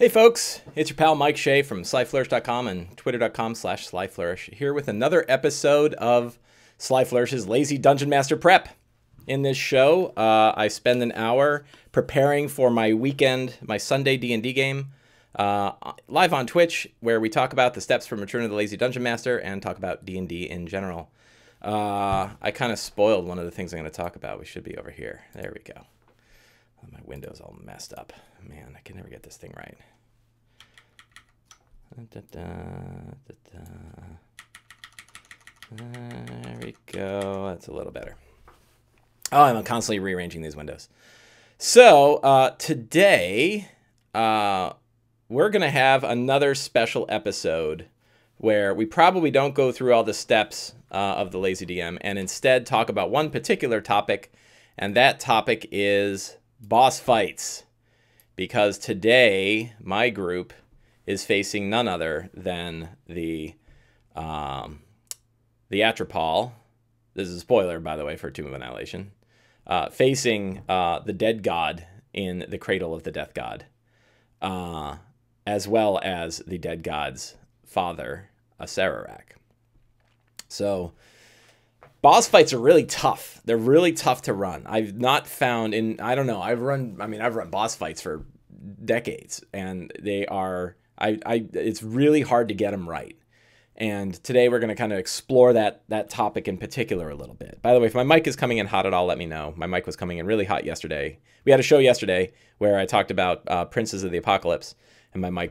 Hey folks, it's your pal Mike Shea from slyflourish.com and twitter.com/slyflourish here with another episode of Sly Flourish's Lazy Dungeon Master Prep. In this show, I spend an hour preparing for my weekend, my Sunday D&D game, live on Twitch, where we talk about the steps from Return of the Lazy Dungeon Master and talk about D&D in general. I kind of spoiled one of the things I'm going to talk about. We should be over here. There we go. Oh, my window's all messed up. Man, I can never get this thing right. There we go. That's a little better. Oh, I'm constantly rearranging these windows. So today, we're going to have another special episode where we probably don't go through all the steps of the Lazy DM and instead talk about one particular topic, and that topic is boss fights. Because today, my group is facing none other than the Atropol. This is a spoiler, by the way, for Tomb of Annihilation. Facing the dead god in the Cradle of the Death God, as well as the dead god's father, Acererak. So, boss fights are really tough. They're really tough to run. I've not found I've run boss fights for decades, and they are, it's really hard to get them right. And today we're going to kind of explore that topic in particular a little bit. By the way, if my mic is coming in hot at all, let me know. My mic was coming in really hot yesterday. We had a show yesterday where I talked about Princes of the Apocalypse, and my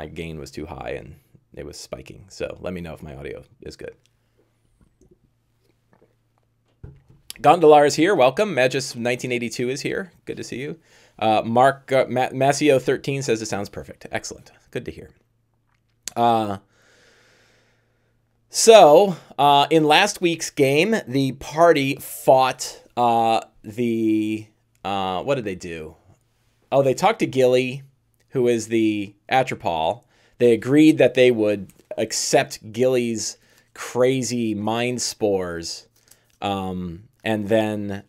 gain was too high and it was spiking. So let me know if my audio is good. Gondolar is here. Welcome. Magis1982 is here. Good to see you. Mark Masio13 says it sounds perfect. Excellent. Good to hear. So in last week's game, the party fought what did they do? Oh, they talked to Gilly, who is the Atropol. They agreed that they would accept Gilly's crazy mind spores, and then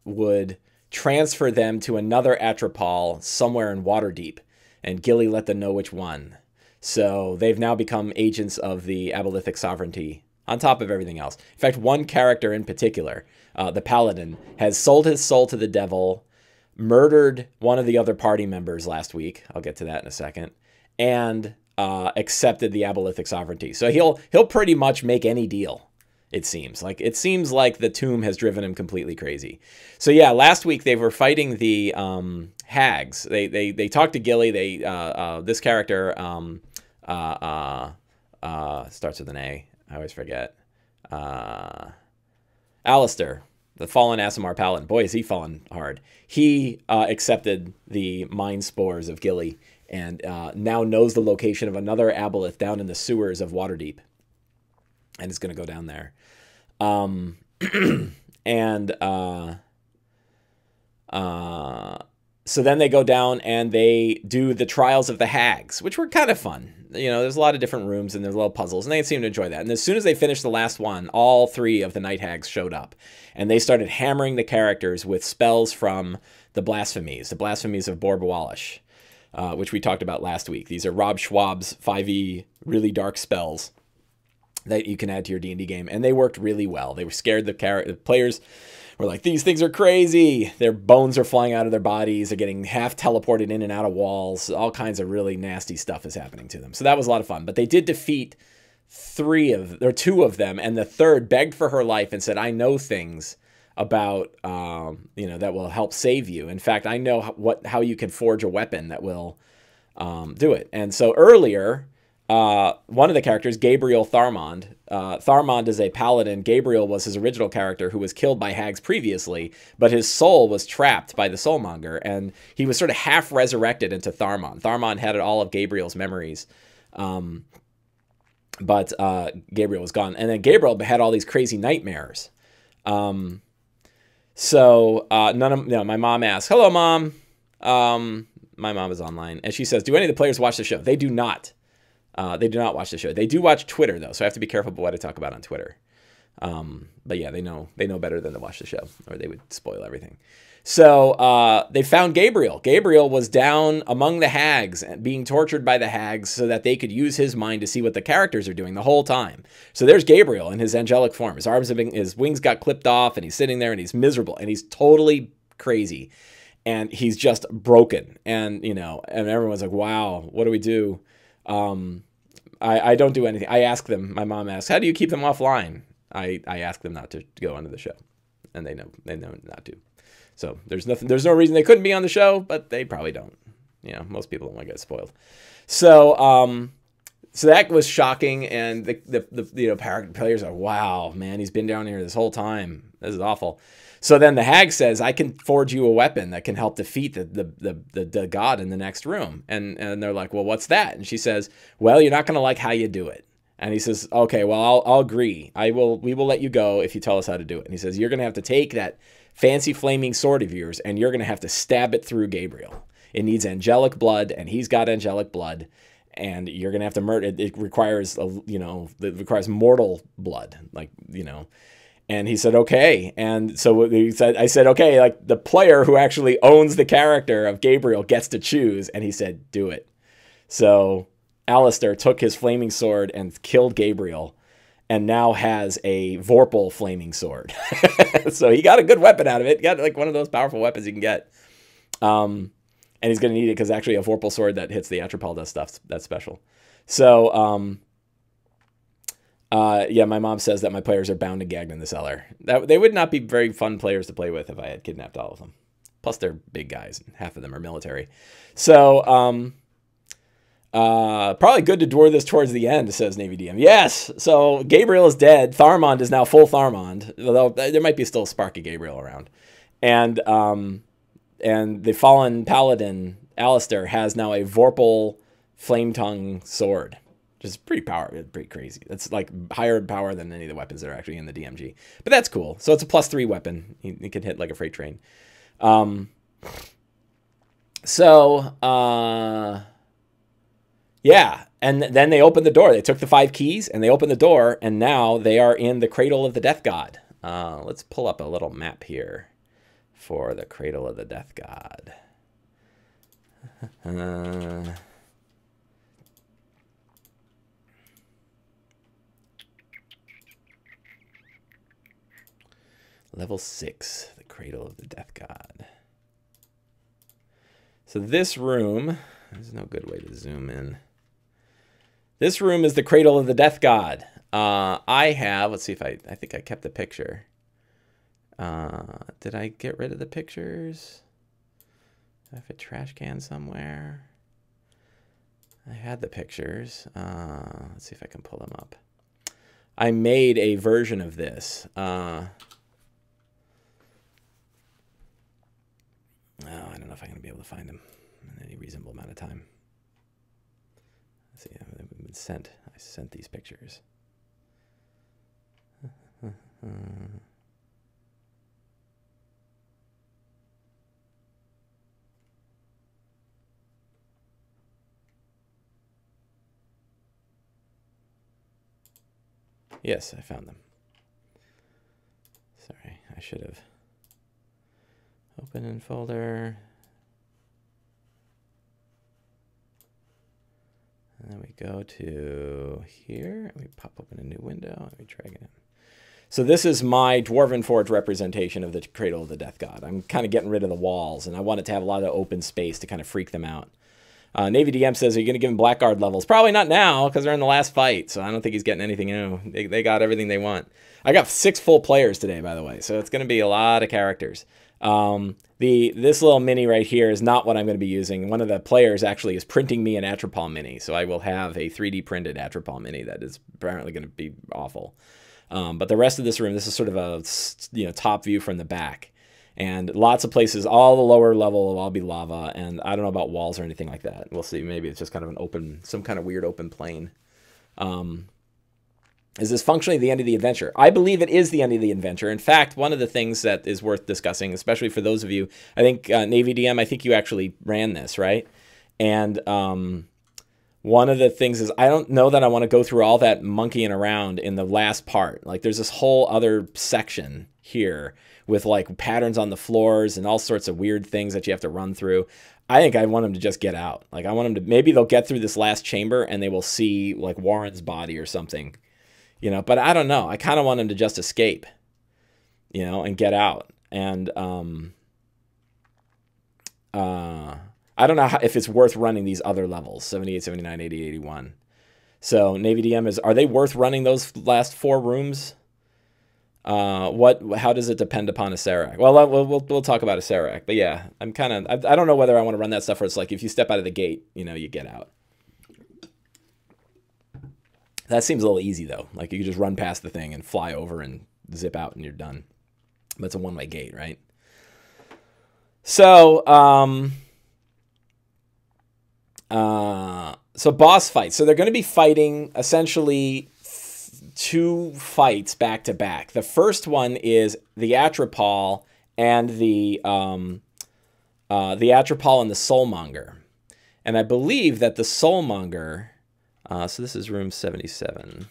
would transfer them to another Atropol somewhere in Waterdeep, and Gilly let them know which one. So they've now become agents of the Abolithic Sovereignty, on top of everything else. In fact, one character in particular, the Paladin, has sold his soul to the devil, murdered one of the other party members last week. I'll get to that in a second. And accepted the Abolithic Sovereignty. So he'll pretty much make any deal. It seems like the tomb has driven him completely crazy. So yeah, last week they were fighting the hags. They talked to Gilly. This character starts with an A. I always forget. Alistair, the fallen Aasimar Paladin. Boy, is he fallen hard. He accepted the mind spores of Gilly and now knows the location of another Aboleth down in the sewers of Waterdeep. And is going to go down there. So then they go down and they do the Trials of the Hags, which were kind of fun. You know, there's a lot of different rooms and there's little puzzles, and they seem to enjoy that. And as soon as they finished the last one, all three of the Night Hags showed up. And they started hammering the characters with spells from the Blasphemies of Borbawalish, which we talked about last week. These are Rob Schwab's 5e really dark spells that you can add to your D&D game, and they worked really well. They were scared. The players were like, these things are crazy. Their bones are flying out of their bodies. They're getting half teleported in and out of walls. All kinds of really nasty stuff is happening to them. So that was a lot of fun. But they did defeat two of them, and the third begged for her life and said, I know things about that will help save you. In fact, I know how you can forge a weapon that will do it. And so earlier, one of the characters, Gabriel Tharmond. Tharmond is a paladin. Gabriel was his original character who was killed by hags previously, but his soul was trapped by the Soulmonger, and he was sort of half resurrected into Tharmond. Tharmond had all of Gabriel's memories, but Gabriel was gone. And then Gabriel had all these crazy nightmares. My mom asked, hello, Mom. My mom is online, and she says, do any of the players watch the show? They do not. They do not watch the show. They do watch Twitter, though, so I have to be careful about what I talk about on Twitter. But yeah, they know better than to watch the show, or they would spoil everything. So they found Gabriel. Gabriel was down among the hags, being tortured by the hags so that they could use his mind to see what the characters are doing the whole time. So there's Gabriel in his angelic form. His wings got clipped off, and he's sitting there, and he's miserable, and he's totally crazy, and he's just broken. And and everyone's like, "Wow, what do we do?" I don't do anything. I ask them. My mom asks, "How do you keep them offline?" I ask them not to go onto the show, and they know not to. So there's no reason they couldn't be on the show, but they probably don't. Most people don't want to get spoiled. So so that was shocking, and the players are, wow, man, he's been down here this whole time. This is awful. So then the hag says, I can forge you a weapon that can help defeat the god in the next room. And they're like, well, what's that? And she says, well, you're not going to like how you do it. And he says, okay, well, I'll agree. We will let you go if you tell us how to do it. And he says, you're going to have to take that fancy flaming sword of yours, and you're going to have to stab it through Gabriel. It needs angelic blood, and he's got angelic blood, and you're going to have to murder it. It requires, it requires mortal blood, And he said, okay. And so I said, okay, like the player who actually owns the character of Gabriel gets to choose. And he said, do it. So Alistair took his flaming sword and killed Gabriel, and now has a Vorpal flaming sword. So he got a good weapon out of it. He got like one of those powerful weapons you can get. And he's going to need it because actually a Vorpal sword that hits the Atropal does stuff that's special. So, yeah, my mom says that my players are bound and gagged in the cellar. They would not be very fun players to play with if I had kidnapped all of them. Plus, they're big guys, and half of them are military. So, probably good to dwarf this towards the end, says Navy DM. Yes, so Gabriel is dead. Tharmond is now full Tharmond, although there might be still a spark of Gabriel around. And the fallen paladin, Alistair, has now a Vorpal flame tongue sword. Is pretty crazy. It's like higher power than any of the weapons that are actually in the DMG. But that's cool. So it's a +3 weapon. He can hit like a freight train. Yeah. And then they opened the door. They took the 5 keys and they opened the door, and now they are in the Cradle of the Death God. Let's pull up a little map here for the Cradle of the Death God. Level 6, the Cradle of the Death God. So this room, there's no good way to zoom in. This room is the Cradle of the Death God. I have, let's see if I think I kept the picture. Did I get rid of the pictures? Do I have a trash can somewhere? I had the pictures. Let's see if I can pull them up. I made a version of this. Oh, I don't know if I'm going to be able to find them in any reasonable amount of time. Let's see, they've been sent. I sent these pictures. Yes, I found them. Sorry, I should have. Open in folder. And then we go to here, and we pop open a new window, and we drag it in. So this is my Dwarven Forge representation of the Cradle of the Death God. I'm kind of getting rid of the walls, and I want it to have a lot of open space to kind of freak them out. Navy DM says, are you going to give him Blackguard levels? Probably not now, because they're in the last fight, so I don't think he's getting anything new. They got everything they want. I got 6 full players today, by the way, so it's going to be a lot of characters. This little mini right here is not what I'm going to be using. One of the players actually is printing me an Atropal mini, so I will have a 3D printed Atropal mini that is apparently going to be awful. But the rest of this room, this is sort of a top view from the back, and lots of places. All the lower level will all be lava, and I don't know about walls or anything like that. We'll see. Maybe it's just kind of an open, some kind of weird open plane. Is this functionally the end of the adventure? I believe it is the end of the adventure. In fact, one of the things that is worth discussing, especially for those of you, I think Navy DM, I think you actually ran this, right? And one of the things is I don't know that I want to go through all that monkeying around in the last part. Like there's this whole other section here with like patterns on the floors and all sorts of weird things that you have to run through. I think I want them to just get out. Like I want them to, maybe they'll get through this last chamber and they will see like Warren's body or something, you know, but I don't know. I kind of want them to just escape, you know, and get out. And, I don't know if it's worth running these other levels, 78, 79, 80, 81. So Navy DM are they worth running those last 4 rooms? How does it depend upon a Serac? Well, we'll talk about a Serac, but yeah, I don't know whether I want to run that stuff where it's like, if you step out of the gate, you know, you get out. That seems a little easy though. Like you could just run past the thing and fly over and zip out and you're done. But it's a one-way gate, right? So, so boss fights. So they're going to be fighting essentially 2 fights back to back. The first one is the Atropol and the Atropol and the Soulmonger. And I believe that the Soulmonger, so this is room 77.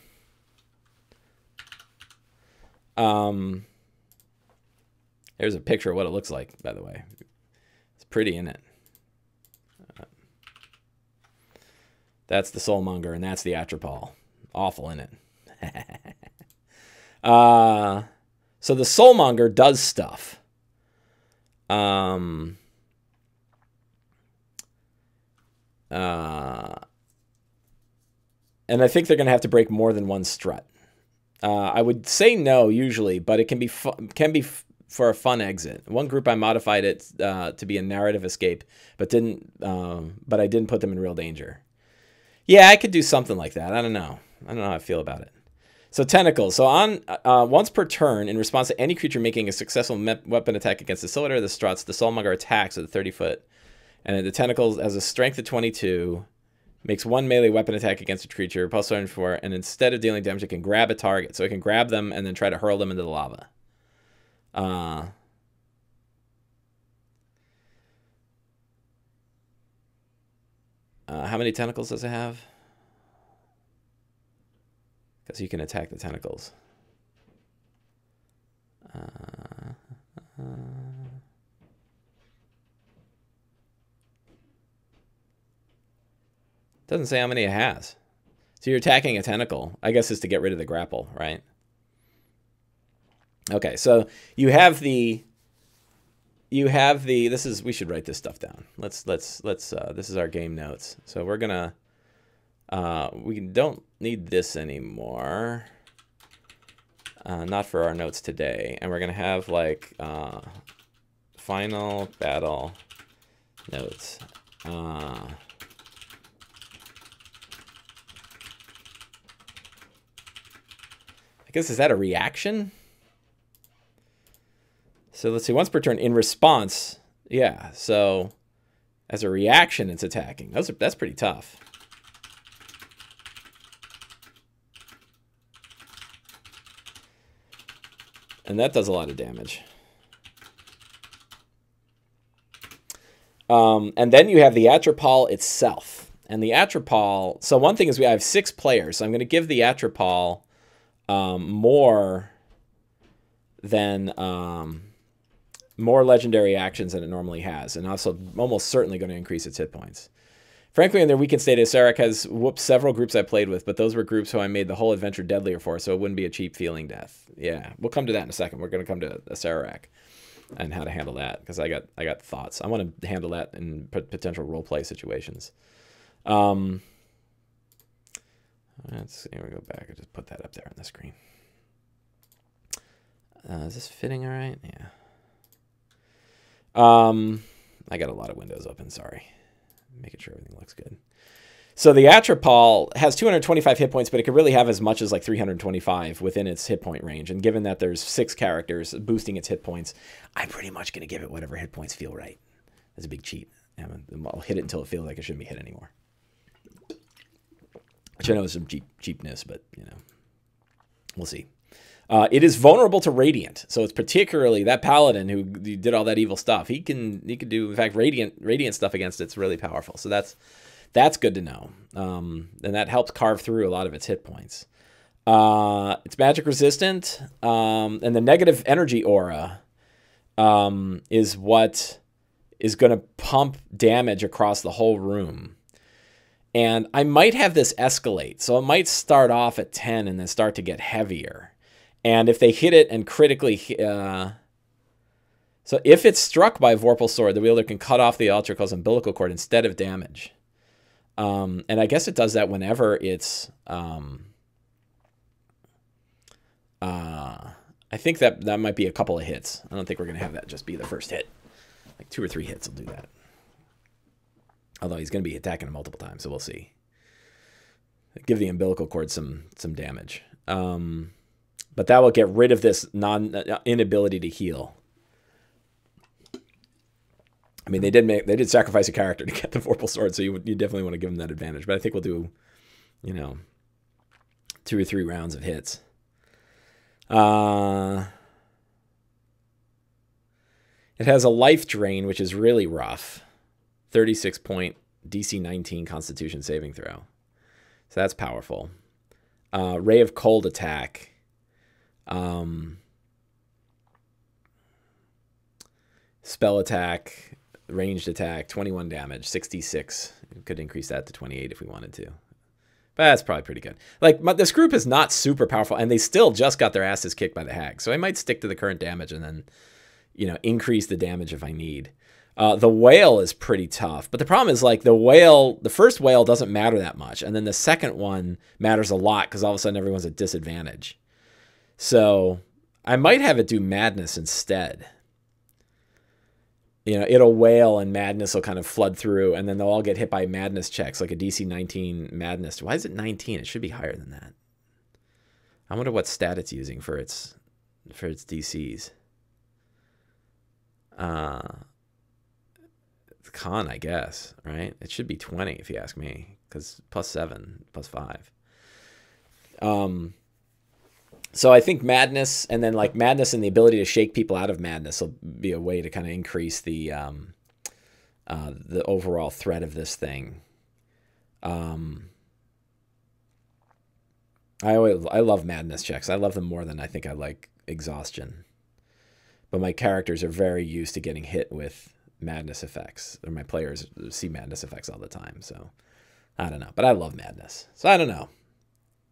Here's a picture of what it looks like, by the way. It's pretty, isn't it? That's the Soulmonger, and that's the Atropol. Awful, isn't it? So the Soulmonger does stuff. And I think they're going to have to break more than one strut. I would say no usually, but it can be for a fun exit. One group I modified it to be a narrative escape, but I didn't put them in real danger. Yeah, I could do something like that. I don't know how I feel about it. So tentacles. So on once per turn, in response to any creature making a successful weapon attack against the cylinder or the struts, the Soulmonger attacks with a 30-foot. And the tentacles has a strength of 22, makes 1 melee weapon attack against a creature, plus 4, and instead of dealing damage, it can grab a target. So it can grab them and then try to hurl them into the lava. How many tentacles does it have? Because you can attack the tentacles. Doesn't say how many it has. So you're attacking a tentacle. I guess it's to get rid of the grapple, right? Okay, so you have the this is, we should write this stuff down. Let's this is our game notes. So we're gonna we don't need this anymore. Not for our notes today. And we're gonna have like final battle notes. I guess, is that a reaction? So let's see, once per turn in response. Yeah, so as a reaction, it's attacking. That's pretty tough. And that does a lot of damage. And then you have the Atropol itself. And the Atropol, so one thing is we have 6 players. So I'm going to give the Atropol more legendary actions than it normally has, and also almost certainly going to increase its hit points. Frankly, in their weakened state, Serac has whooped several groups I played with, but those were groups who I made the whole adventure deadlier for, so it wouldn't be a cheap feeling death. Yeah, we'll come to that in a second. We're going to come to a Serac and how to handle that, because I got thoughts. I want to handle that in potential roleplay situations. Let's see, we go back. I just put that up there on the screen. Is this fitting all right? Yeah. I got a lot of windows open, sorry. Making sure everything looks good. So the Atropol has 225 hit points, but it could really have as much as like 325 within its hit point range. And given that there's 6 characters boosting its hit points, I'm pretty much going to give it whatever hit points feel right. That's a big cheat. I'll hit it until it feels like it shouldn't be hit anymore. Which I know is some cheapness, but, you know, we'll see. It is vulnerable to Radiant, so it's particularly that Paladin who did all that evil stuff. He can do, in fact, Radiant stuff against it's really powerful. So that's That's good to know. And that helps carve through a lot of its hit points. It's magic resistant, and the negative energy aura is what is going to pump damage across the whole room. And I might have this escalate, so it might start off at 10 and then start to get heavier. And if they hit it and critically... so if it's struck by Vorpal Sword, the wielder can cut off the electrical's umbilical cord instead of damage. And I guess it does that whenever it's... I think that might be a couple of hits. I don't think we're going to have that just be the first hit. Like 2 or 3 hits will do that. Although he's going to be attacking him multiple times, so we'll see. Give the umbilical cord some damage. But that will get rid of this inability to heal. I mean, they did sacrifice a character to get the Vorpal Sword, so you definitely want to give them that advantage. But I think we'll do, 2 or 3 rounds of hits. It has a life drain, which is really rough. 36 point DC 19 Constitution saving throw. So that's powerful. Ray of Cold attack. Spell attack, ranged attack, 21 damage, 66. We could increase that to 28 if we wanted to. But that's probably pretty good. Like, this group is not super powerful, and they still just got their asses kicked by the hag. So I might stick to the current damage and then, increase the damage if I need. The whale is pretty tough. But the problem is, like, the first whale doesn't matter that much. And then the second one matters a lot because all of a sudden everyone's at disadvantage. So I might have it do madness instead. It'll wail and madness will kind of flood through, and then they'll all get hit by madness checks, like a DC 19 madness. Why is it 19? It should be higher than that. I wonder what stat it's using for its DCs. It's con, I guess, right? It should be 20 if you ask me, because +7, +5. So I think madness, and then like madness and the ability to shake people out of madness will be a way to kind of increase the overall threat of this thing. I love madness checks. I love them more than I think I like exhaustion. But my characters are very used to getting hit with madness effects, or my players see madness effects all the time. So I don't know, but I love madness. So I don't know.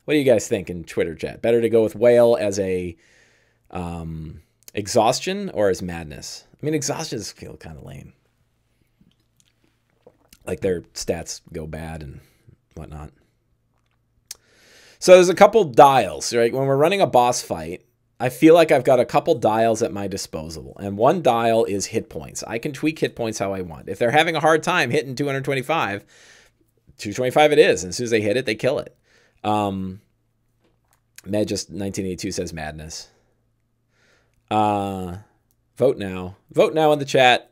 What do you guys think in Twitter chat? Better to go with whale as a exhaustion or as madness? I mean, exhaustion is kind of lame. Like their stats go bad and whatnot. So there's a couple dials, right? When we're running a boss fight, I feel like I've got a couple dials at my disposal. And one dial is hit points. I can tweak hit points how I want. If they're having a hard time hitting 225, 225 it is. And as soon as they hit it, they kill it. Med just 1982 says madness. Vote now. Vote now in the chat.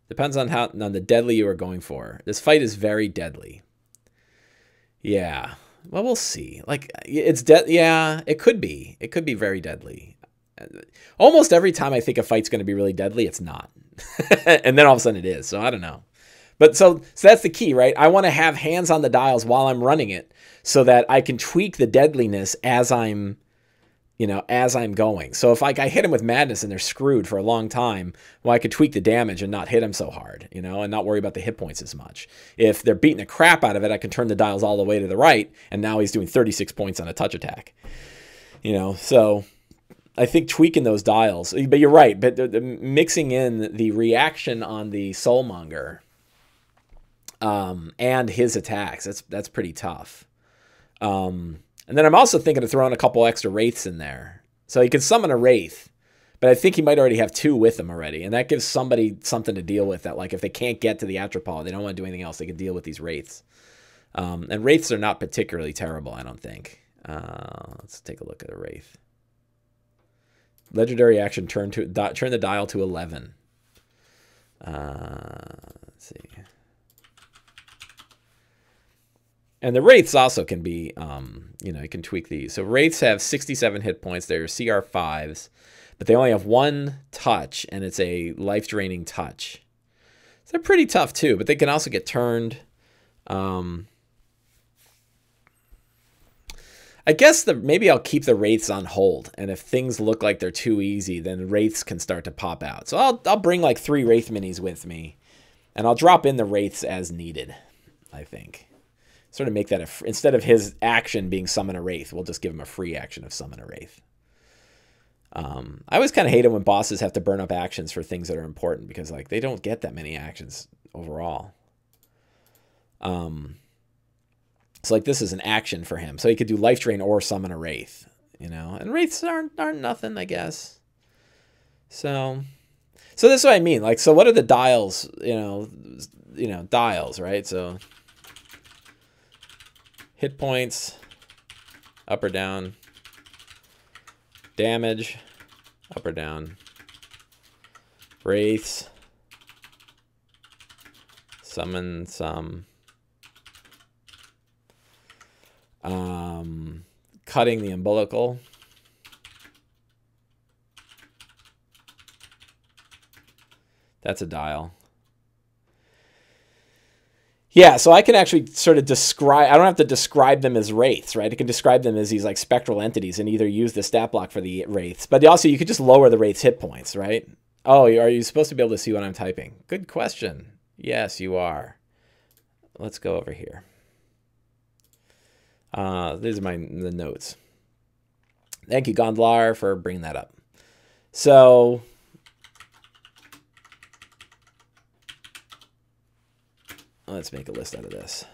Depends on the deadly you are going for. This fight is very deadly. Yeah. Well, we'll see. Like it's yeah, it could be. It could be very deadly. Almost every time I think a fight's going to be really deadly, it's not. And then all of a sudden it is. So I don't know. But so that's the key, right? I want to have hands on the dials while I'm running it so that I can tweak the deadliness as I'm going. So if I hit them with madness and they're screwed for a long time, well, I could tweak the damage and not hit them so hard, and not worry about the hit points as much. If they're beating the crap out of it, I can turn the dials all the way to the right, and now he's doing 36 points on a touch attack. So I think tweaking those dials, but you're right, but the mixing in the reaction on the Soulmonger and his attacks, that's pretty tough. And then I'm also thinking of throwing a couple extra wraiths in there. So he can summon a wraith, but I think he might already have 2 with him already. And that gives somebody something to deal with that. Like if they can't get to the Atropol, they don't want to do anything else, they can deal with these wraiths. And wraiths are not particularly terrible, I don't think. Let's take a look at a wraith. Legendary action, turn the dial to 11. Let's see. And the wraiths also can be, you can tweak these. So wraiths have 67 hit points. They're CR5s, but they only have 1 touch, and it's a life-draining touch. So they're pretty tough too, but they can also get turned. I guess maybe I'll keep the wraiths on hold, and if things look like they're too easy, then wraiths can start to pop out. So I'll bring like 3 wraith minis with me, and I'll drop in the wraiths as needed. I think sort of make that instead of his action being summon a wraith, we'll just give him a free action of summon a wraith. I always kind of hate it when bosses have to burn up actions for things that are important because like they don't get that many actions overall. So like this is an action for him. So he could do life drain or summon a wraith, you know. And wraiths aren't nothing, I guess. So this is what I mean. Like, so what are the dials, you know, dials, right? So hit points, up or down. Damage, up or down. Wraiths. Summon some. Cutting the umbilical. That's a dial. Yeah, so I can actually sort of describe, I don't have to describe them as wraiths, right? I can describe them as these like spectral entities and either use the stat block for the wraiths, but also you could just lower the wraiths' hit points, right? Oh, are you supposed to be able to see what I'm typing? Good question. Yes, you are. Let's go over here. These are the notes. Thank you, Gondlar, for bringing that up. So let's make a list out of this.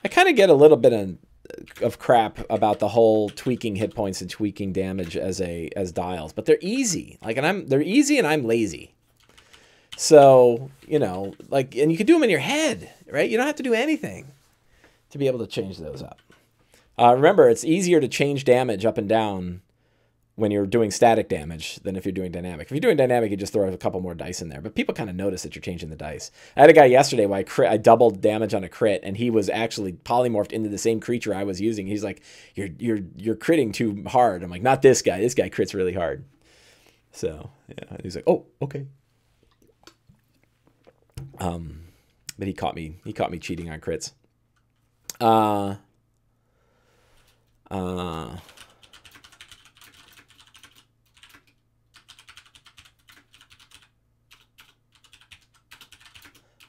I kind of get a little bit of crap about the whole tweaking hit points and tweaking damage as dials, but they're easy. Like, they're easy, and I'm lazy. So, you know, like, and you can do them in your head, right? You don't have to do anything to be able to change those up. Remember, it's easier to change damage up and down when you're doing static damage than if you're doing dynamic. If you're doing dynamic, you just throw a couple more dice in there. But people kind of notice that you're changing the dice. I had a guy yesterday where I doubled damage on a crit, and he was actually polymorphed into the same creature I was using. He's like, "You're critting too hard." I'm like, "Not this guy. This guy crits really hard." So yeah, he's like, "Oh, okay." But he caught me cheating on crits. I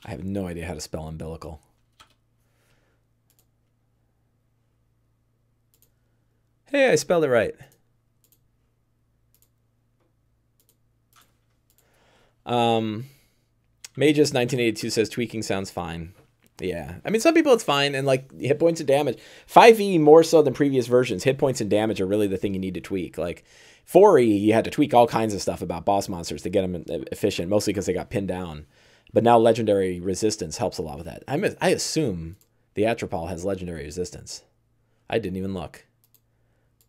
have no idea how to spell umbilical. Hey, I spelled it right. Magus 1982 says tweaking sounds fine. Yeah, I mean, some people it's fine, and like hit points and damage. 5e more so than previous versions. Hit points and damage are really the thing you need to tweak. Like 4e, you had to tweak all kinds of stuff about boss monsters to get them efficient, mostly because they got pinned down. But now legendary resistance helps a lot with that. I assume the Atropal has legendary resistance. I didn't even look.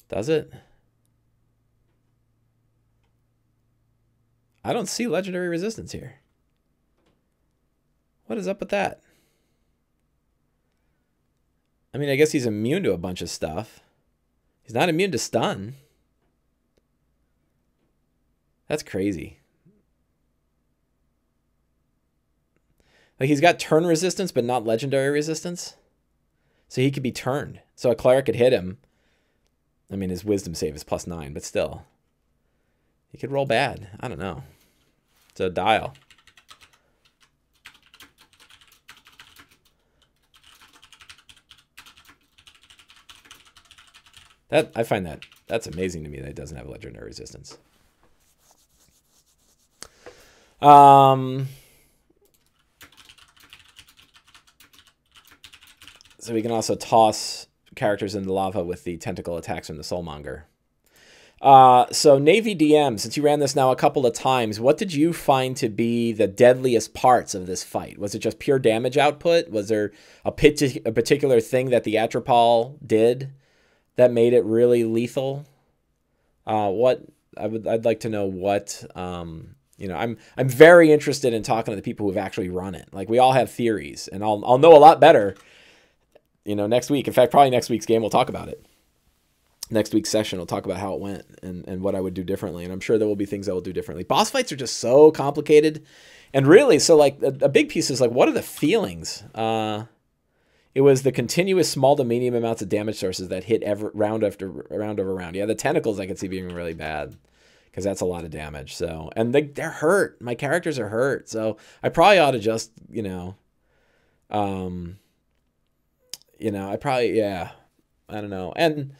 Does it? I don't see legendary resistance here. What is up with that? I mean, I guess he's immune to a bunch of stuff. He's not immune to stun. That's crazy. Like, he's got turn resistance, but not legendary resistance. So he could be turned. So a cleric could hit him. I mean, his wisdom save is +9, but still. He could roll bad. I don't know. It's a dial. I find that's amazing to me that it doesn't have legendary resistance. So we can also toss characters into lava with the tentacle attacks from the Soulmonger. So Navy DM, since you ran this now a couple of times, what did you find to be the deadliest parts of this fight? Was it just pure damage output? Was there a particular thing that the Atropal did that made it really lethal? I'd like to know what, you know, I'm very interested in talking to the people who've actually run it. Like, we all have theories, and I'll know a lot better, you know, next week. In fact, probably next week's game we'll talk about it. next week's session, we'll talk about how it went and what I would do differently. And I'm sure there will be things I will do differently. Boss fights are just so complicated. And really, so like a big piece is like, what are the feelings? It was the continuous small to medium amounts of damage sources that hit round after round over round. Yeah, the tentacles I could see being really bad because that's a lot of damage. So, and they're hurt. My characters are hurt. So I probably ought to just, I probably, yeah, I don't know. And,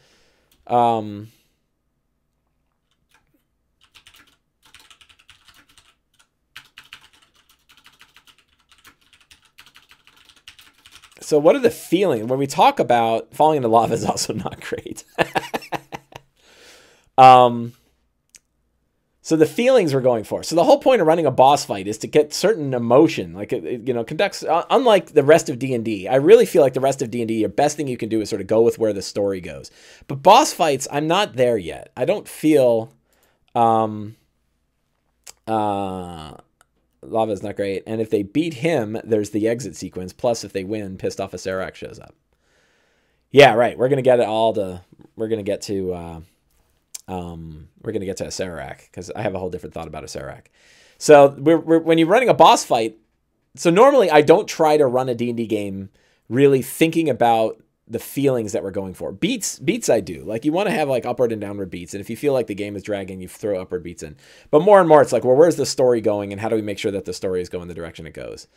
so what are the feelings when we talk about falling into lava is also not great. So the feelings we're going for. So the whole point of running a boss fight is to get certain emotion, like conducts. Unlike the rest of D&D, I really feel like the rest of D&D, your best thing you can do is sort of go with where the story goes. But boss fights, I'm not there yet. I don't feel. Lava is not great, and if they beat him, there's the exit sequence. Plus, if they win, pissed off a Serac shows up. Yeah, right. We're gonna get it all to. We're gonna get to. We're going to get to a Serac because I have a whole different thought about a Serac. So when you're running a boss fight, so normally I don't try to run a D&D game really thinking about the feelings that we're going for. Beats I do. Like you want to have like upward and downward beats. And if you feel like the game is dragging, you throw upward beats in. But more and more it's like, well, where's the story going and how do we make sure that the story is going the direction it goes?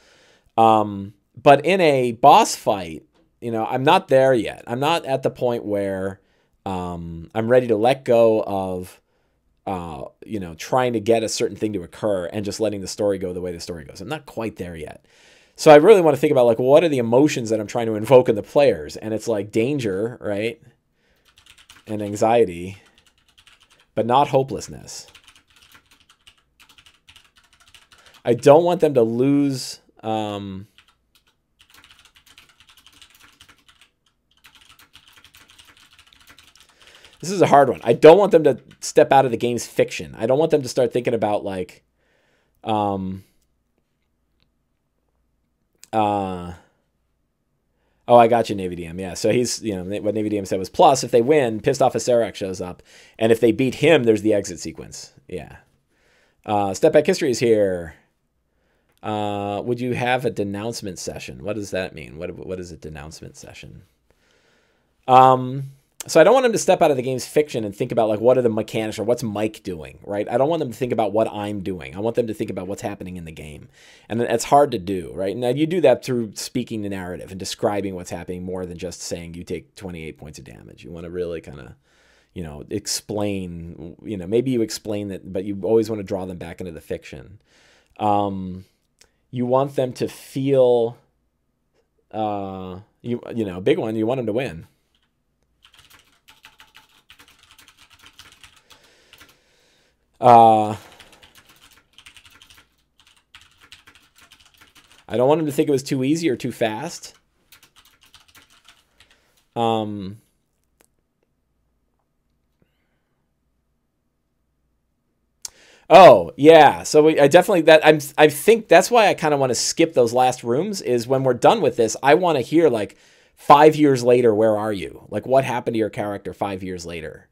But in a boss fight, I'm not there yet. I'm not at the point where I'm ready to let go of, trying to get a certain thing to occur and just letting the story go the way the story goes. I'm not quite there yet. So I really want to think about like, what are the emotions that I'm trying to invoke in the players? And it's like danger, right? And anxiety, but not hopelessness. I don't want them to lose, this is a hard one. I don't want them to step out of the game's fiction. I don't want them to start thinking about like, oh, I got you, Navy DM. Yeah, so he's, what Navy DM said was, plus, if they win, pissed off a Serac shows up. And if they beat him, there's the exit sequence. Yeah. Step Back History is here. Would you have a denouncement session? What does that mean? What is a denouncement session? So I don't want them to step out of the game's fiction and think about like, what are the mechanics or what's Mike doing, right? I don't want them to think about what I'm doing. I want them to think about what's happening in the game. And it's hard to do, right? Now you do that through speaking the narrative and describing what's happening more than just saying you take 28 points of damage. You want to really kind of, explain, maybe you explain that, but you always want to draw them back into the fiction. You want them to feel, a big one, you want them to win. I don't want him to think it was too easy or too fast. Oh, yeah. So I definitely I think that's why I kind of want to skip those last rooms is when we're done with this, I want to hear like 5 years later, where are you? Like what happened to your character 5 years later?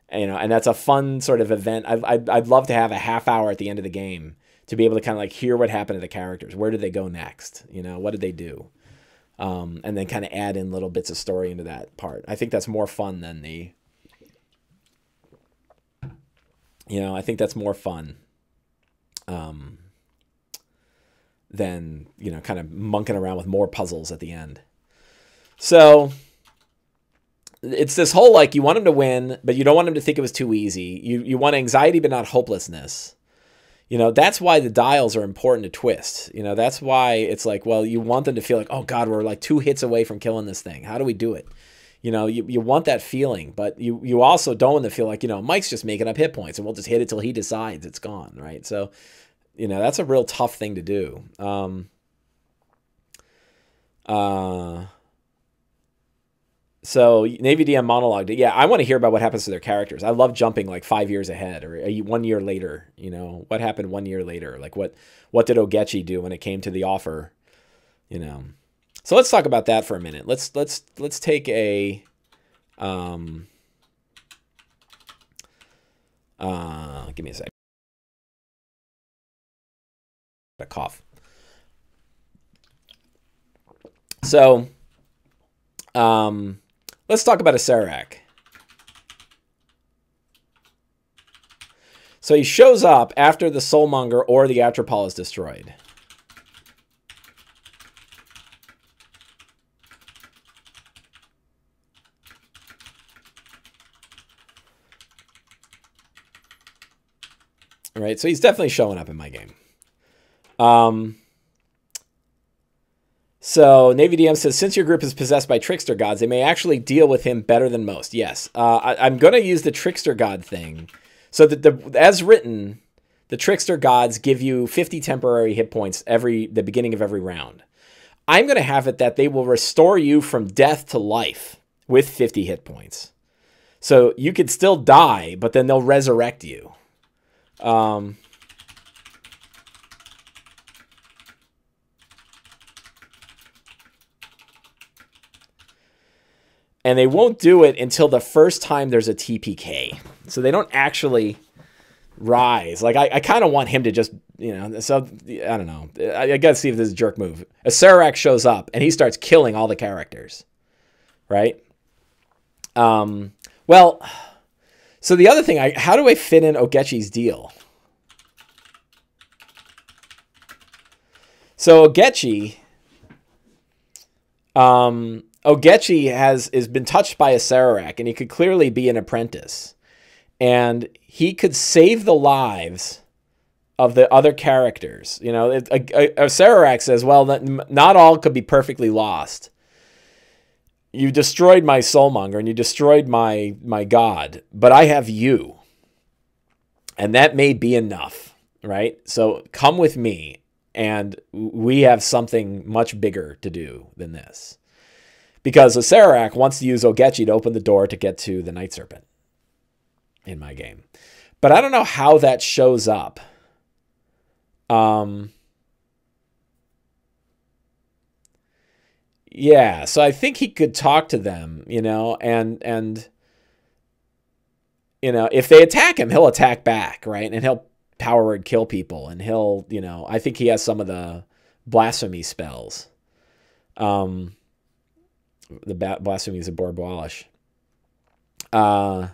And that's a fun sort of event. I'd love to have a half hour at the end of the game to be able to kind of like hear what happened to the characters. Where did they go next? What did they do? And then kind of add in little bits of story into that part. I think that's more fun than I think that's more fun than, kind of monkeying around with more puzzles at the end. So it's this whole, like, you want him to win, but you don't want him to think it was too easy. You want anxiety, but not hopelessness. That's why the dials are important to twist. That's why it's like, well, you want them to feel like, oh God, we're like 2 hits away from killing this thing. How do we do it? You want that feeling, but you also don't want to feel like, Mike's just making up hit points and we'll just hit it till he decides it's gone, right? So, that's a real tough thing to do. So Navy DM monologued. Yeah, I want to hear about what happens to their characters. I love jumping like 5 years ahead or 1 year later. What happened 1 year later? Like what did Ogechi do when it came to the offer? So let's talk about that for a minute. Let's take a Give me a sec. A cough. So, let's talk about Acererak. So he shows up after the Soulmonger or the Atropol is destroyed. Right, so he's definitely showing up in my game. So Navy DM says, since your group is possessed by trickster gods, they may actually deal with him better than most. Yes, I'm going to use the trickster god thing. So that as written, the trickster gods give you 50 temporary hit points the beginning of every round. I'm going to have it that they will restore you from death to life with 50 hit points. So you could still die, but then they'll resurrect you. And they won't do it until the first time there's a TPK. So they don't actually rise. Like, I kind of want him to just, so, I don't know. I got to see if this is a jerk move. Acererak shows up, and he starts killing all the characters. Right? Well, so the other thing, how do I fit in Ogechi's deal? So Ogechi... Ogechi has been touched by Acererak, and he could clearly be an apprentice. And he could save the lives of the other characters. Acererak says, well, not all could be perfectly lost. You destroyed my Soulmonger, and you destroyed my god, but I have you. And that may be enough, right? So come with me, and we have something much bigger to do than this. Because Acererak wants to use Ogechi to open the door to get to the Night Serpent in my game. But I don't know how that shows up. Yeah, so I think he could talk to them, and if they attack him, he'll attack back, right? And he'll power word kill people, and he'll, I think he has some of the blasphemy spells. The blasphemies of Bor Boalish. But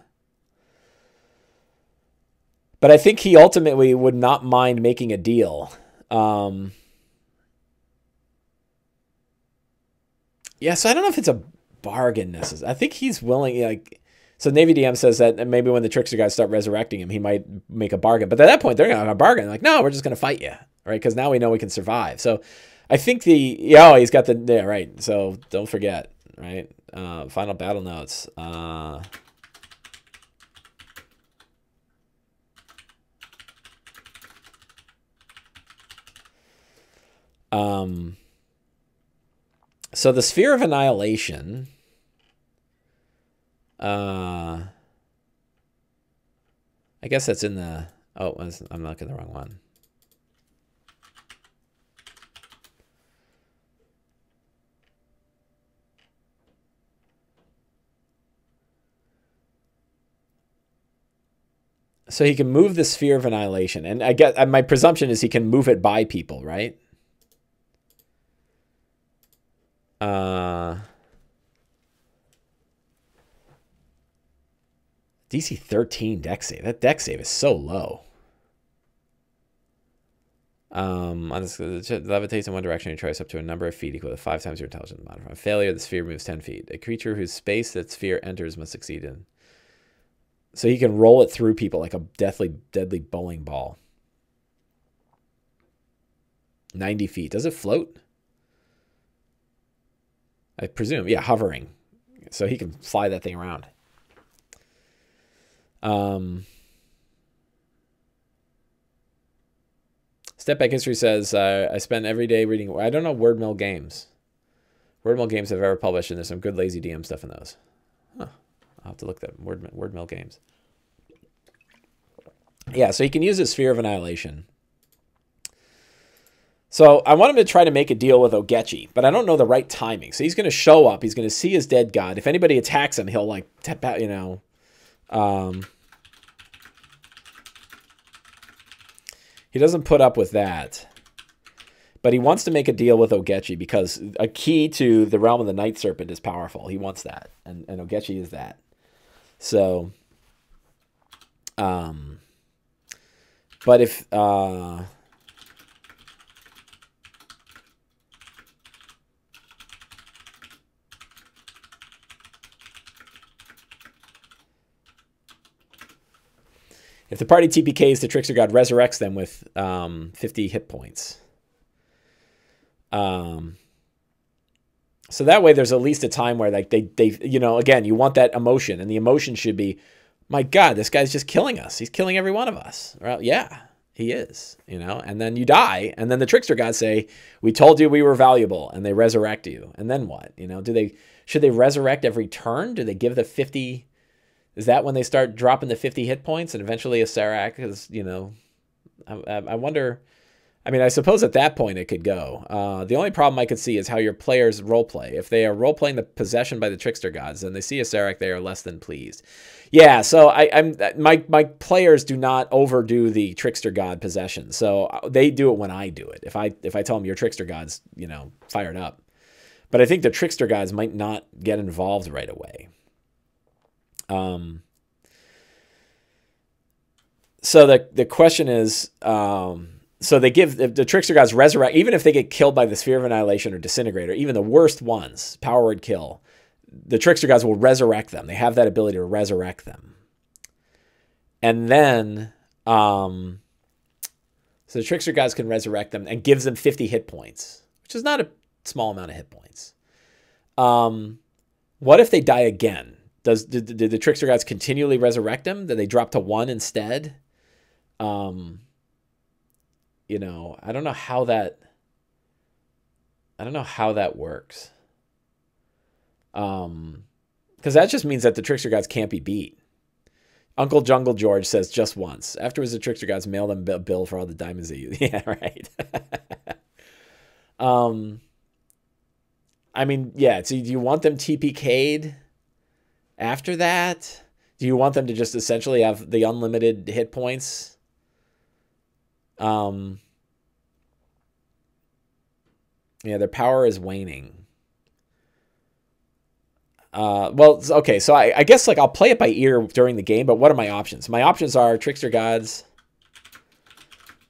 I think he ultimately would not mind making a deal. Yeah, so I don't know if it's a bargain necessarily. I think he's willing, so Navy DM says that maybe when the trickster guys start resurrecting him, he might make a bargain. But at that point, they're going to have a bargain. Like, no, we're just going to fight you, right? Because now we know we can survive. So I think he's got right. So don't forget. Right? Final battle notes. So the Sphere of Annihilation. I guess that's in the... Oh, I'm looking at the wrong one. So he can move the Sphere of Annihilation. And I get my presumption is he can move it by people, right? DC 13 deck save. That deck save is so low. Levitates in one direction and tries up to a number of feet equal to 5 times your intelligence modifier. Failure, the sphere moves 10 feet. A creature whose space that sphere enters must succeed in. So he can roll it through people like a deadly bowling ball. 90 feet. Does it float? I presume. Yeah, hovering. So he can fly that thing around. Step Back History says, I spend every day reading... I don't know Wordmill Games. Wordmill Games have ever published, and there's some good lazy DM stuff in those. Huh. I'll have to look at Wordmill Games. Yeah, so he can use his Sphere of Annihilation. So I want him to try to make a deal with Ogechi, but I don't know the right timing. So he's going to show up. He's going to see his dead god. If anybody attacks him, he'll like tap out, He doesn't put up with that. But he wants to make a deal with Ogechi because a key to the realm of the Night Serpent is powerful. He wants that. And Ogechi is that. So, but if, if the party TPKs, the Trickster God resurrects them with 50 hit points. So that way there's at least a time where like they you know, again, you want that emotion, and the emotion should be, my God, this guy's just killing us. He's killing every one of us. Well, yeah, he is, you know, and then you die, and then the Trickster Gods say, we told you we were valuable, and they resurrect you. And then what? You know, should they resurrect every turn? Do they give the 50? Is that when they start dropping the 50 hit points, and eventually Acererak is, you know, I wonder. I mean, I suppose at that point it could go. The only problem I could see is how your players roleplay. If they are roleplaying the possession by the Trickster Gods and they see Acererak, they are less than pleased. Yeah, so my players do not overdo the Trickster God possession. So they do it when I do it. If I tell them your Trickster God's, you know, fired up. But I think the Trickster Gods might not get involved right away. So the question is, so they give the Trickster Gods resurrect, even if they get killed by the Sphere of Annihilation or Disintegrator, even the worst ones, Power Word Kill, the Trickster Gods will resurrect them. They have that ability to resurrect them. And then, so the Trickster Gods can resurrect them and gives them 50 hit points, which is not a small amount of hit points. What if they die again? Did the Trickster Gods continually resurrect them? Do they drop to 1 instead? You know, I don't know how that works. Because that just means that the Trickster Gods can't be beat. Uncle Jungle George says just once. Afterwards, the Trickster Gods mail them a bill for all the diamonds they use. Yeah, right. I mean, yeah. So do you want them TPK'd after that? Do you want them to just essentially have the unlimited hit points? Yeah, their power is waning. Well, okay, so I guess like I'll play it by ear during the game, but what are my options? My options are Trickster Gods,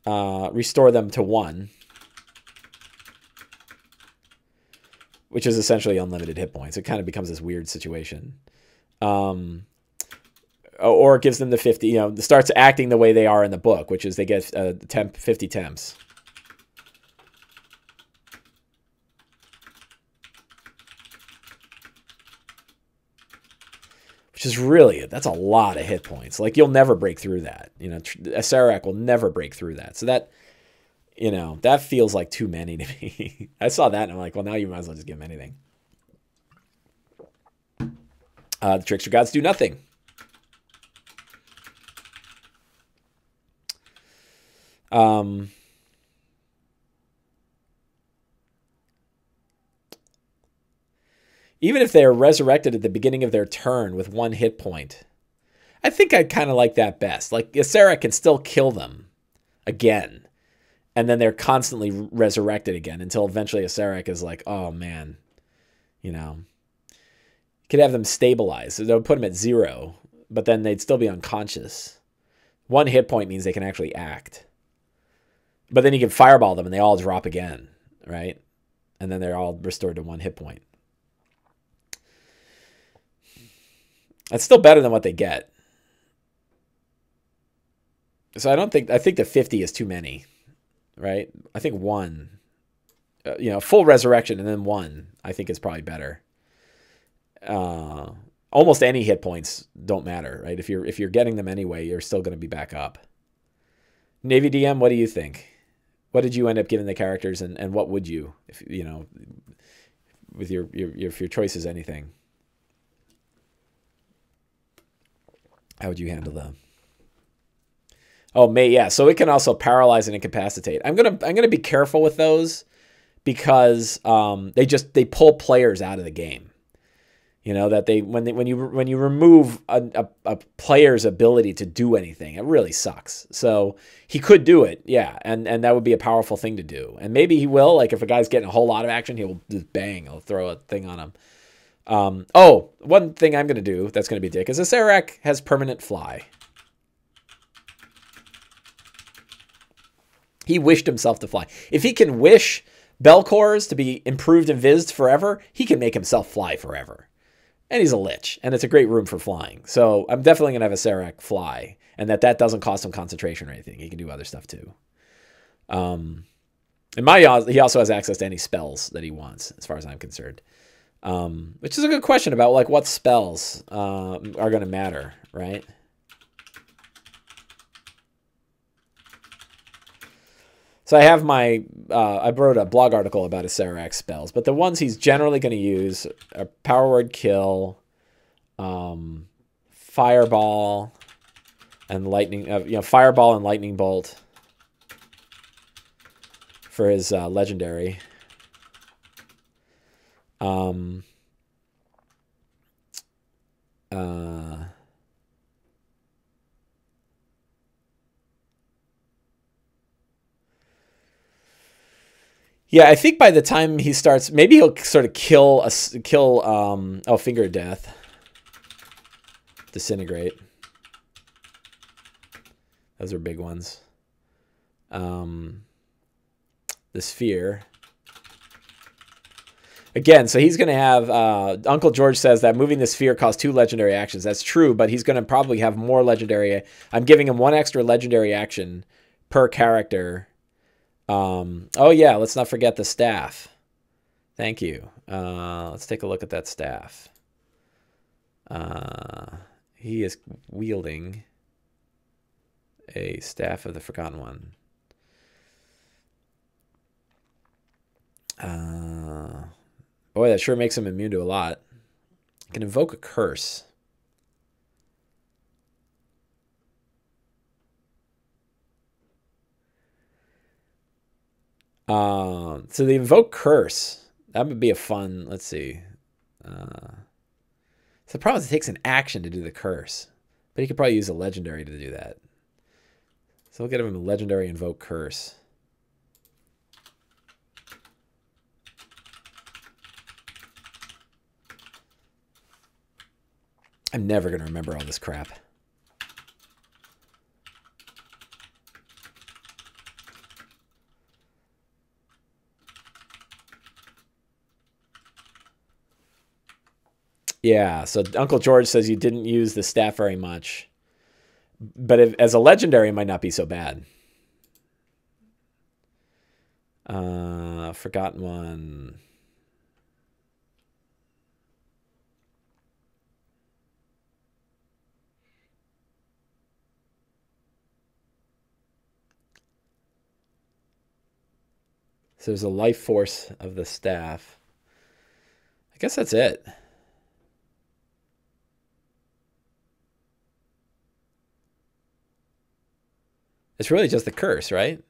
restore them to 1, which is essentially unlimited hit points. It kind of becomes this weird situation. Or it gives them the 50, you know, starts acting the way they are in the book, which is they get 50 temps. Which is really, that's a lot of hit points. Like, you'll never break through that. You know, Acererak will never break through that. So that, you know, that feels like too many to me. I saw that and I'm like, well, now you might as well just give him anything. The Trickster Gods do nothing. Even if they are resurrected at the beginning of their turn with 1 hit point, I think I'd kind of like that best. Like, Acererak can still kill them again, and then they're constantly resurrected again until eventually Acererak is like, oh man, you know. You could have them stabilized. So they'll put them at 0, but then they'd still be unconscious. 1 hit point means they can actually act. But then you can fireball them and they all drop again, right? And then they're all restored to 1 hit point. That's still better than what they get. So I think the 50 is too many, right? I think 1, you know, full resurrection and then 1, I think is probably better. Almost any hit points don't matter, right? If you're getting them anyway, you're still going to be back up. Navy DM, what do you think? What did you end up giving the characters, and what would you, if you know, with your choice is anything? How would you handle them? Oh, yeah. So it can also paralyze and incapacitate. I'm gonna be careful with those because they pull players out of the game. You know, that when you remove a player's ability to do anything, it really sucks. So he could do it, yeah, and that would be a powerful thing to do. And maybe he will. Like if a guy's getting a whole lot of action, he'll just bang, he'll throw a thing on him. Oh, one thing I'm gonna do that's gonna be dick is Acererak has permanent fly. He wished himself to fly. If he can wish Belcors to be improved and Vizzed forever, he can make himself fly forever. And he's a Lich, and it's a great room for flying. So I'm definitely going to have Acererak fly, and that doesn't cost him concentration or anything. He can do other stuff too. And he also has access to any spells that he wants, as far as I'm concerned. Which is a good question about like what spells are going to matter, right? So I have I wrote a blog article about Acererak spells, but the ones he's generally going to use are Power Word Kill, Fireball, and Lightning. Fireball and Lightning Bolt for his legendary. Yeah, I think by the time he starts, maybe he'll sort of kill Finger of Death. Disintegrate. Those are big ones. The Sphere. Again, so he's going to have, Uncle George says that moving the Sphere costs 2 legendary actions. That's true, but he's going to probably have more legendary. I'm giving him 1 extra legendary action per character. Oh yeah, let's not forget the staff. Thank you. Let's take a look at that staff. He is wielding a Staff of the Forgotten One. Boy, that sure makes him immune to a lot. I can invoke a curse. So the invoke curse, that would be a fun, let's see. So the problem is it takes an action to do the curse, but he could probably use a legendary to do that. So we'll get him a legendary invoke curse. I'm never going to remember all this crap. Yeah, so Uncle George says you didn't use the staff very much. But as a legendary, it might not be so bad. Forgotten One. So there's a life force of the staff. I guess that's it. It's really just the curse, right?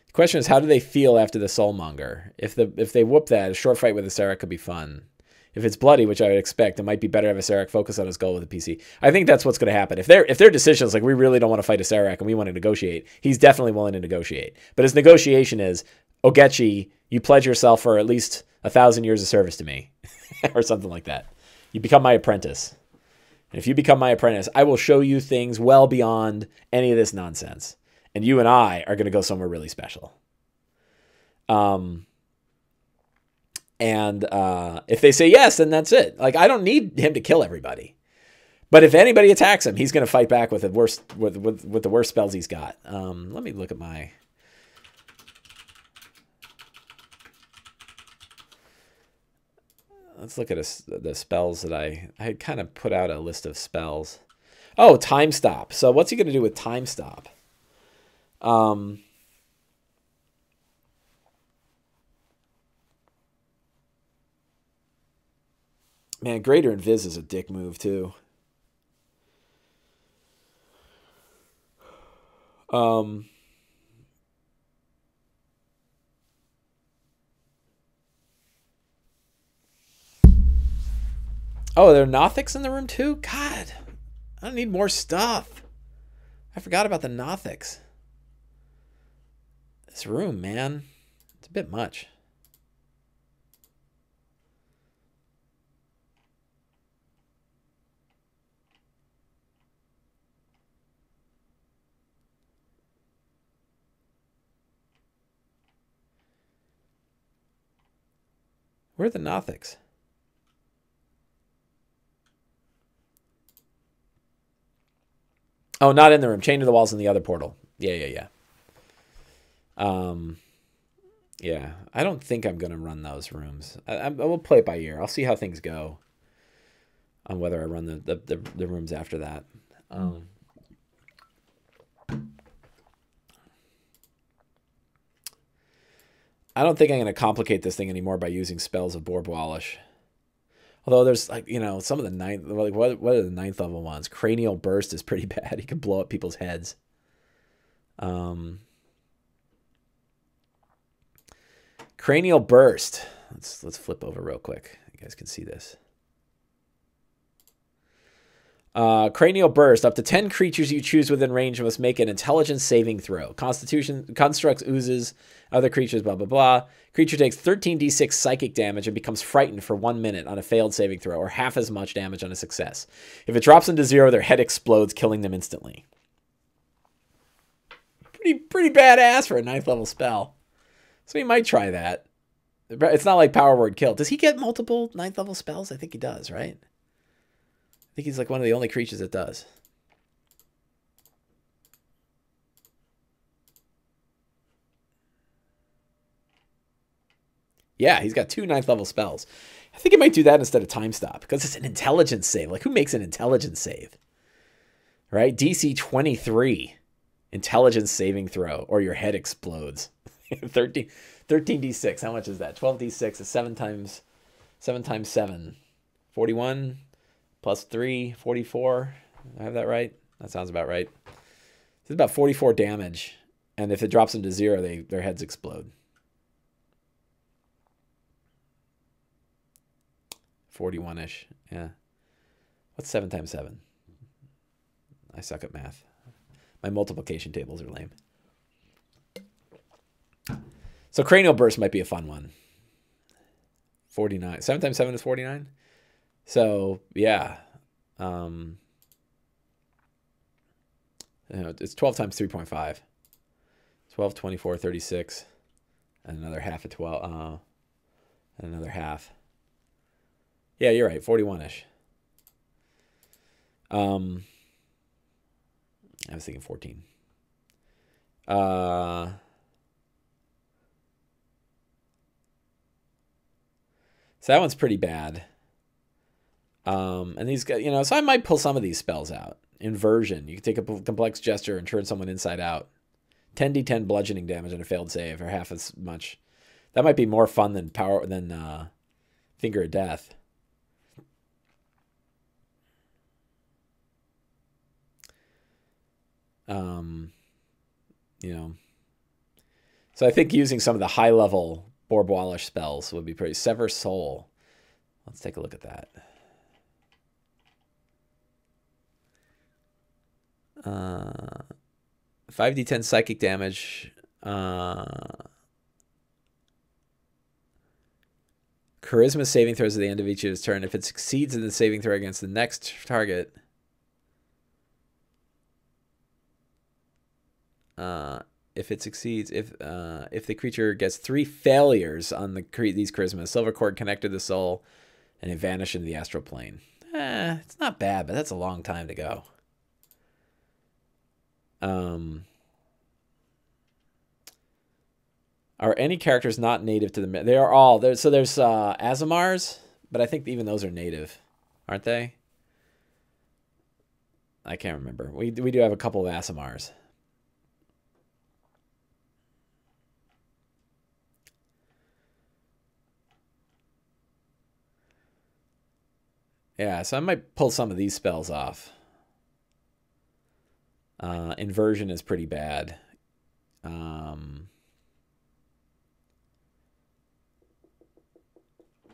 The question is, how do they feel after the Soulmonger? If they whoop that, a short fight with Acererak could be fun. If it's bloody, which I would expect, it might be better to have Acererak focus on his goal with a PC. I think that's what's going to happen. If their decision is like, we really don't want to fight Acererak and we want to negotiate, he's definitely willing to negotiate. But his negotiation is, Ogechi, you pledge yourself for at least 1,000 years of service to me. Or something like that. You become my apprentice. And if you become my apprentice, I will show you things well beyond any of this nonsense. And you and I are going to go somewhere really special. If they say yes, then that's it. Like, I don't need him to kill everybody. But if anybody attacks him, he's going to fight back with the worst with the worst spells he's got. Let me look at my... Let's look at the spells that I had kind of put out a list of spells. Oh, Time Stop. So what's he going to do with Time Stop? Man, Greater Invis is a dick move too. Oh, there are Nothics in the room too? God, I don't need more stuff. I forgot about the Nothics. This room, man. It's a bit much. Where are the Nothics? Oh, not in the room. Chained to the walls in the other portal. Yeah. Yeah. I don't think I'm going to run those rooms. I will play it by ear. I'll see how things go on whether I run the rooms after that. I don't think I'm going to complicate this thing anymore by using spells of Borbwalish. Although there's, like, you know, some of the ninth, like, what are the ninth level ones? Cranial Burst is pretty bad. He can blow up people's heads. Cranial Burst. Let's flip over real quick. You guys can see this. Cranial Burst. Up to 10 creatures you choose within range must make an intelligence saving throw. Constitution, constructs, oozes, other creatures, blah, blah, blah. Creature takes 13d6 psychic damage and becomes frightened for 1 minute on a failed saving throw, or half as much damage on a success. If it drops into 0, their head explodes, killing them instantly. Pretty badass for a 9th level spell. So you might try that. It's not like Power Word Kill. Does he get multiple 9th level spells? I think he does, right? I think he's like one of the only creatures that does. Yeah, he's got 2 9th level spells. I think he might do that instead of Time Stop because it's an intelligence save. Like, who makes an intelligence save? Right? DC 23. Intelligence saving throw, or your head explodes. 13d6. How much is that? 12d6 is 7 times 7. 41 plus 3, 44. I have that right? That sounds about right. It's about 44 damage. And if it drops them to 0, their heads explode. 41-ish. Yeah. What's 7 times 7? I suck at math. My multiplication tables are lame. So Cranial Burst might be a fun one. 49. 7 times 7 is 49? So, yeah. It's 12 times 3.5. 12, 24, 36. And another half of 12. And another half. Yeah, you're right. 41-ish. I was thinking 14. So that one's pretty bad. And these guys, you know, so I might pull some of these spells out. Inversion. You can take a complex gesture and turn someone inside out. 10d10 bludgeoning damage on a failed save, or half as much. That might be more fun than Finger of Death. You know. So I think using some of the high level Borbwalish spells would be pretty. Sever Soul. Let's take a look at that. 5d10 psychic damage. Charisma saving throws at the end of each of his turn. If it succeeds in the saving throw against the next target, if it succeeds, if the creature gets 3 failures on these charisma, silver cord connected to the soul, and they vanish into the astral plane. It's not bad, but that's a long time to go. Are any characters not native to the... They are all... So there's Aasimars, but I think even those are native, aren't they? I can't remember. We do have a couple of Aasimars. Yeah, so I might pull some of these spells off. Inversion is pretty bad.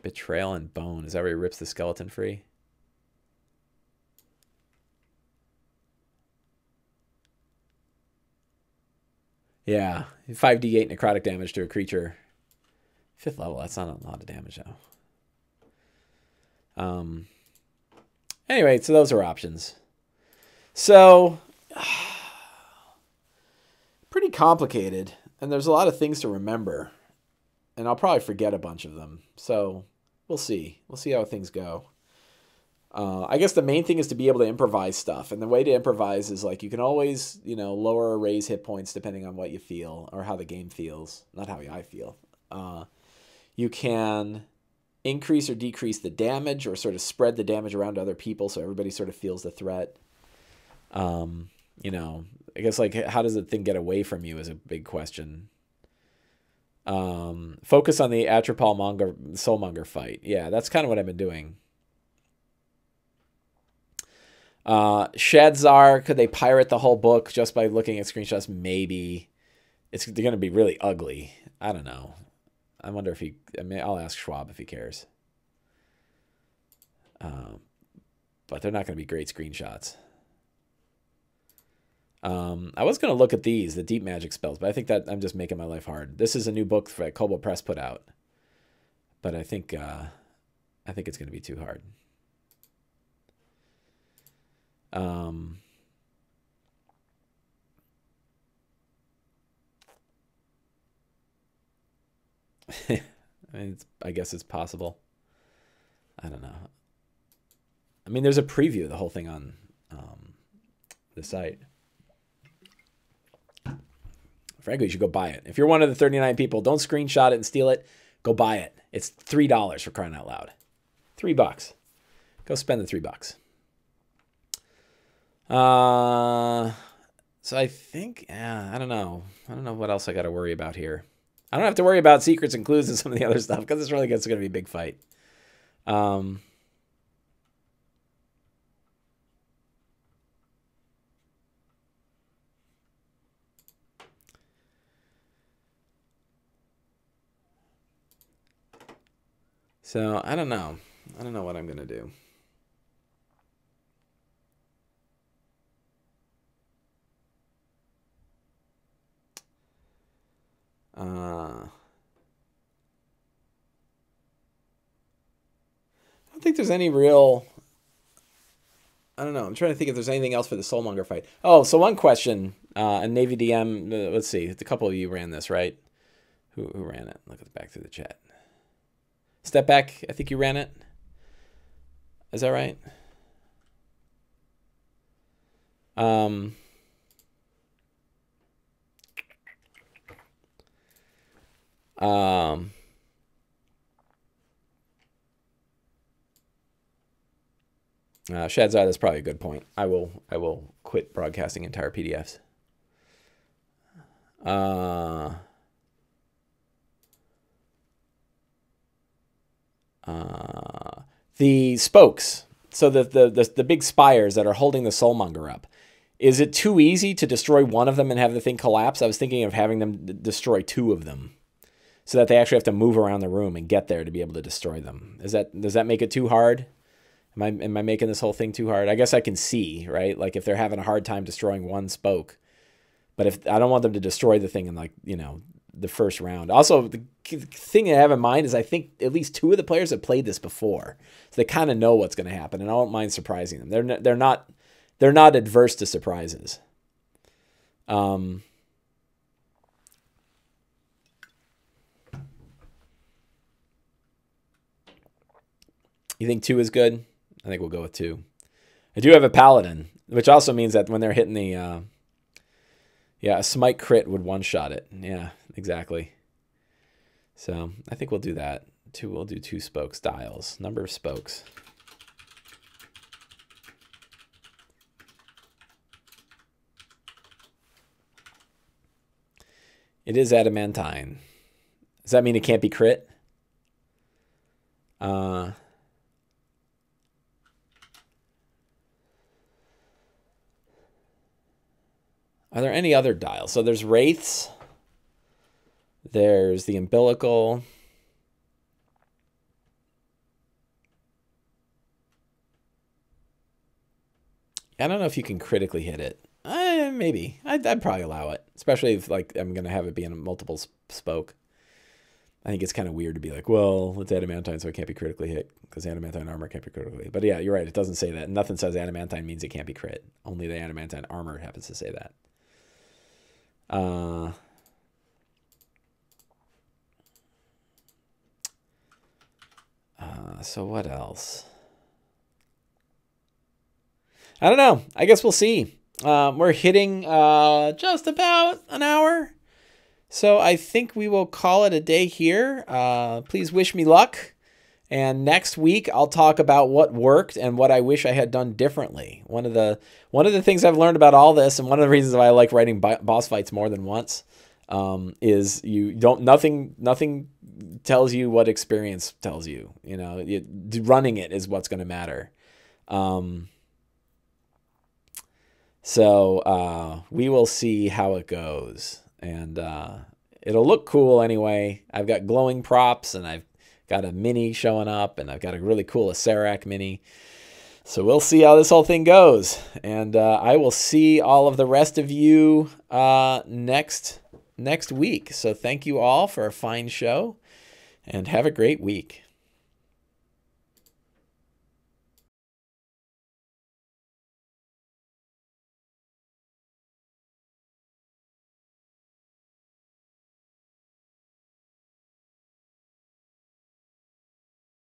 Betrayal and Bone. Is that where he rips the skeleton free? Yeah, 5d8 necrotic damage to a creature. 5th level, that's not a lot of damage though. Anyway, so those are options. So, pretty complicated, and there's a lot of things to remember, and I'll probably forget a bunch of them. So, we'll see. We'll see how things go. I guess the main thing is to be able to improvise stuff. And the way to improvise is like you can always, lower or raise hit points depending on what you feel or how the game feels. Not how I feel. You can increase or decrease the damage or sort of spread the damage around to other people so everybody sort of feels the threat. I guess like how does the thing get away from you is a big question. Focus on the Atropal Soulmonger fight. Yeah, that's kind of what I've been doing. Shadzar, could they pirate the whole book just by looking at screenshots? Maybe. They're going to be really ugly. I don't know. I wonder if I'll ask Schwab if he cares. But they're not going to be great screenshots. I was going to look at the deep magic spells, but I think that I'm just making my life hard. This is a new book that Kobold Press put out. But I think it's going to be too hard. I guess it's possible. I don't know. I mean, there's a preview of the whole thing on the site. Frankly, you should go buy it. If you're one of the 39 people, don't screenshot it and steal it. Go buy it. It's $3 for crying out loud. $3. Go spend the $3. So I think, I don't know. I don't know what else I got to worry about here. I don't have to worry about secrets and clues and some of the other stuff because it's really going to be a big fight. So I don't know. I don't know what I'm going to do. I don't think there's any real... I don't know. I'm trying to think if there's anything else for the Soulmonger fight. Oh, so one question, and Navy DM, let's see. A couple of you ran this, right? Who ran it? Look back through the chat. Step back, I think you ran it. Is that right? Shadzai, that's probably a good point. I will quit broadcasting entire PDFs. The spokes, so the big spires that are holding the Soulmonger up. Is it too easy to destroy one of them and have the thing collapse? I was thinking of having them destroy two of them, so that they actually have to move around the room and get there to be able to destroy them. Does that make it too hard? Am I making this whole thing too hard? I guess I can see, right? Like if they're having a hard time destroying one spoke, but if I don't want them to destroy the thing in the first round. Also, the thing I have in mind is I think at least two of the players have played this before, so they kind of know what's going to happen, and I don't mind surprising them. They're not adverse to surprises. You think 2 is good? I think we'll go with 2. I do have a paladin, which also means that when they're hitting the a smite crit would one-shot it. Yeah, exactly. So I think we'll do that. We'll do 2 spokes, dials, number of spokes. It is adamantine. Does that mean it can't be crit? Are there any other dials? So there's wraiths. There's the umbilical. I don't know if you can critically hit it. Maybe. I'd probably allow it, especially if like I'm gonna have it be in a multiple spoke. I think it's kind of weird to be like, well, it's adamantine, so it can't be critically hit because adamantine armor can't be critically hit. But yeah, you're right. It doesn't say that. Nothing says adamantine means it can't be crit. Only the adamantine armor happens to say that. So what else? I don't know. I guess we'll see. We're hitting just about an hour. So I think we will call it a day here. Please wish me luck. And next week I'll talk about what worked and what I wish I had done differently. One of the things I've learned about all this, and one of the reasons why I like writing boss fights more than once, is nothing tells you what experience tells you. You know, running it is what's going to matter. So we will see how it goes. And it'll look cool anyway. I've got glowing props, and I've got a mini showing up, and I've got a really cool Acererak mini. So we'll see how this whole thing goes. And I will see all of the rest of you next week. So thank you all for a fine show, and have a great week.